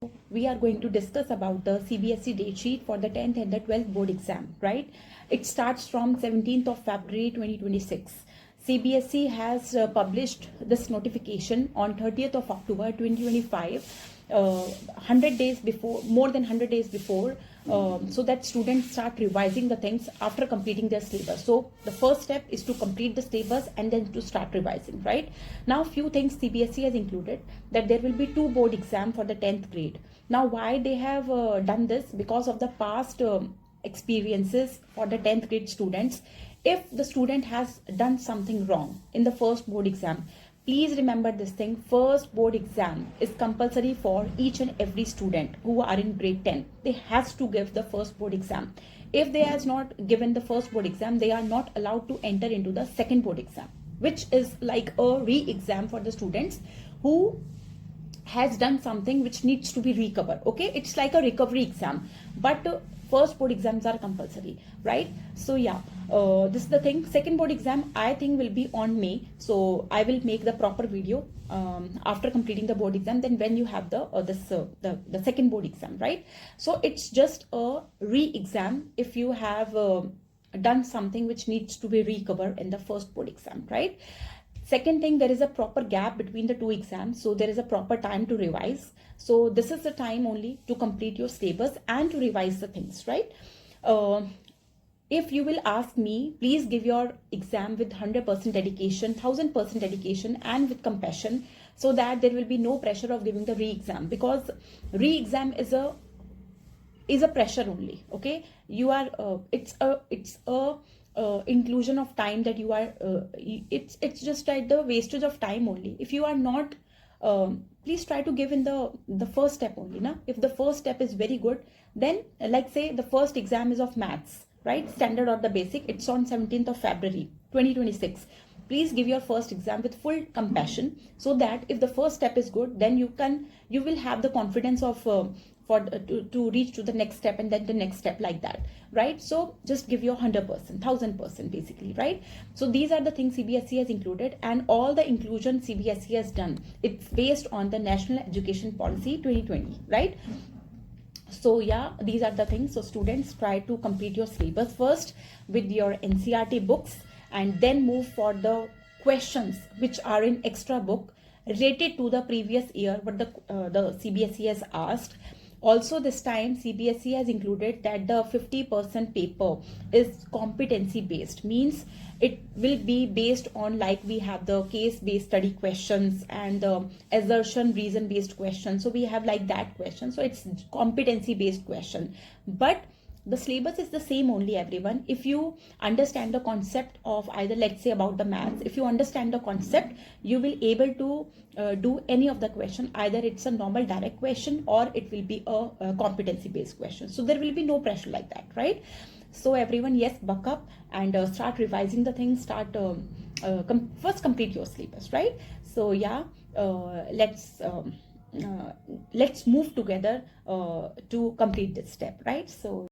We are going to discuss about the CBSE date sheet for the 10th and the 12th board exam, right? It starts from 17th of February 2026. CBSE has published this notification on 30th of October 2025, 100 days before, more than 100 days before, so that students start revising the things after completing their syllabus. So the first step is to complete the syllabus and then to start revising, right? Now few things CBSE has included, that there will be 2 board exam for the 10th grade. Now why they have done this? Because of the past experiences for the 10th grade students. If the student has done something wrong in the first board exam, please remember this thing: first board exam is compulsory for each and every student who are in grade 10. They has to give the first board exam. If they has not given the first board exam, they are not allowed to enter into the second board exam, which is like a re-exam for the students who has done something which needs to be recovered. Okay, it's like a recovery exam, but first board exams are compulsory, right? So yeah, this is the thing. Second board exam I think will be on May, so I will make the proper video after completing the board exam, then when you have the the second board exam, right? So it's just a re-exam if you have done something which needs to be recovered in the first board exam, right? Second thing, there is a proper gap between the 2 exams, so there is a proper time to revise. So this is the time only to complete your syllabus and to revise the things, right? If you will ask me, please give your exam with 100% dedication, 1000% dedication, and with compassion, so that there will be no pressure of giving the re-exam, because re-exam is a pressure only. Okay, you are it's a inclusion of time that you are it's just like the wastage of time only. If you are not please try to give in the first step only. Now if the first step is very good, then like say the first exam is of maths, right? Standard or the basic, it's on 17th of February 2026. Please give your first exam with full compassion, so that if the first step is good, then you will have the confidence of to reach to the next step, and then the next step, like that, right? So just give your 100%, 1000% basically, right? So these are the things CBSE has included, and all the inclusion CBSE has done, it's based on the National Education Policy 2020, right? So yeah, these are the things. So students, try to complete your syllabus first with your NCERT books, and then move for the questions which are in extra book related to the previous year, what the CBSE has asked. Also this time CBSE has included that the 50% paper is competency based, means it will be based on, like we have the case based study questions and the assertion reason based questions. So we have like that question, so it's competency based question. But the syllabus is the same only, everyone. If you understand the concept of either, let's say about the maths, if you understand the concept, you will able to do any of the question. Either it's a normal direct question, or it will be a competency based question. So there will be no pressure like that, right? So everyone, yes, buck up and start revising the things. Start first complete your syllabus, right? So yeah, let's move together to complete this step, right? So